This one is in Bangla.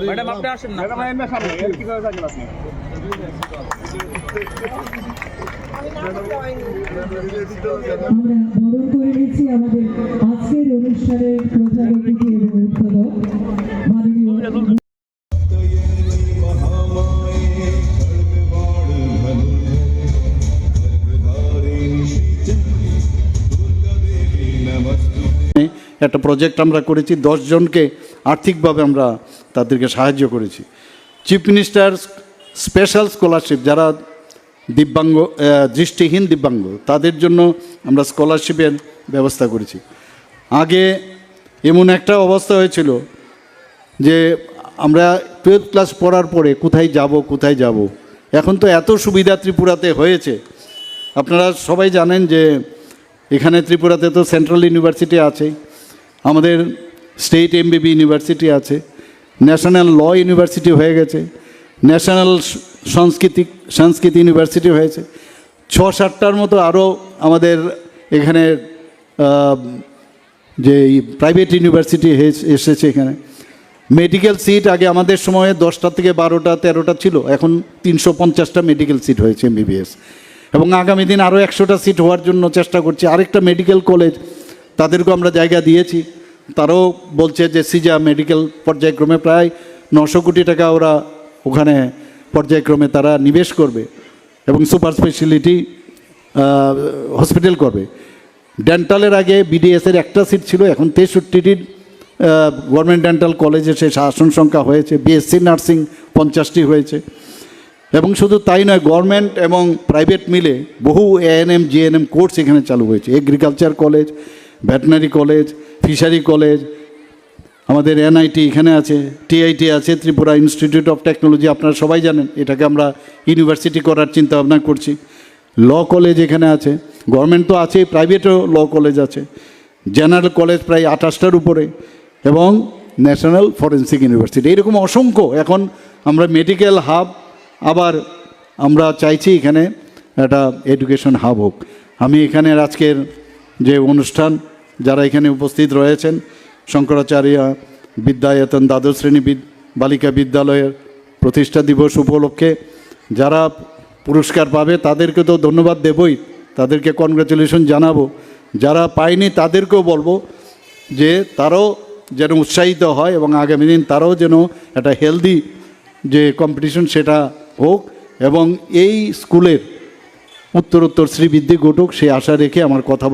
ম্যাডাম আপনি আসেন না, ম্যাডাম এমনি সামনে কিভাবে থাকেন আপনি? আমরা বরণ করে নিচ্ছি আমাদের আজকের অনুষ্ঠানের প্রধান অতিথি এবং উদ্বোধক মাননীয় একটা প্রজেক্ট আমরা করেছি, 10 জনকে আর্থিকভাবে আমরা তাদেরকে সাহায্য করেছি। চিফ মিনিস্টার স্পেশাল স্কলারশিপ, যারা দিব্যাঙ্গ দৃষ্টিহীন দিব্যাঙ্গ তাদের জন্য আমরা স্কলারশিপের ব্যবস্থা করেছি। আগে এমন একটা অবস্থা হয়েছিল যে আমরা 12th ক্লাস পড়ার পরে কোথায় যাব। এখন তো এত সুবিধা ত্রিপুরাতে হয়েছে। আপনারা সবাই জানেন যে এখানে ত্রিপুরাতে তো সেন্ট্রাল ইউনিভার্সিটি আছে, আমাদের স্টেট এমবিবি ইউনিভার্সিটি আছে, ন্যাশনাল ল ইউনিভার্সিটি হয়ে গেছে, ন্যাশনাল সংস্কৃতি ইউনিভার্সিটি হয়েছে, 6-7টার মতো আরও আমাদের এখানে যে প্রাইভেট ইউনিভার্সিটি এসেছে। এখানে মেডিকেল সিট আগে আমাদের সময়ে 10টা থেকে 12টা 13টা ছিল, এখন 350টা মেডিকেল সিট হয়েছে এমবিবিএস, এবং আগামী দিন আরও 100টা সিট হওয়ার জন্য চেষ্টা করছি। আরেকটা মেডিকেল কলেজ, তাদেরকেও আমরা জায়গা দিয়েছি। তারাও বলছে যে সিজা মেডিকেল পর্যায়ক্রমে প্রায় 900 কোটি টাকা ওরা ওখানে পর্যায়ক্রমে তারা নিবেশ করবে এবং সুপার স্পেশালিটি হসপিটাল করবে। ডেন্টালের আগে বিডিএসের একটা সিট ছিল, এখন 63টির গভর্নমেন্ট ডেন্টাল কলেজে সে আসন সংখ্যা হয়েছে। বিএসসি নার্সিং 50টি হয়েছে। এবং শুধু তাই নয়, গভর্নমেন্ট এবং প্রাইভেট মিলে বহু এএনএম জিএনএম কোর্স এখানে চালু হয়েছে। Agriculture college, veterinary college, fishery college, আমাদের এনআইটি এখানে আছে, টিআইটি আছে, ত্রিপুরা ইনস্টিটিউট অফ টেকনোলজি, আপনারা সবাই জানেন এটাকে আমরা ইউনিভার্সিটি করার চিন্তা ভাবনা করছি। ল কলেজ এখানে আছে, গভর্নমেন্ট তো আছে, প্রাইভেটও ল কলেজ আছে, জেনারেল কলেজ প্রায় 28টার উপরে, এবং ন্যাশনাল ফরেন্সিক ইউনিভার্সিটি, এরকম অসংখ্য। এখন আমরা মেডিকেল হাব, আবার আমরা চাইছি এখানে একটা এডুকেশন হাব হোক। আমি এখানে আজকের যে অনুষ্ঠান, যারা এখানে উপস্থিত রয়েছেন, শঙ্করাচার্য বিদ্যায়তন দ্বাদশ শ্রেণী বালিকা বিদ্যালয়ের প্রতিষ্ঠা দিবস উপলক্ষে যারা পুরস্কার পাবে তাদেরকে তো ধন্যবাদ দেবই, তাদেরকে কনগ্রাচুলেশন জানাবো। যারা পায়নি তাদেরকেও বলবো যে তারাও যেন উৎসাহিত হয় এবং আগামী দিন তারাও যেন একটা হেলদি যে কম্পিটিশন সেটা হোক, এবং এই স্কুলের উত্তরোত্তর শ্রীবৃদ্ধি ঘটুক, সে আশা রেখে আমার কথা বলা।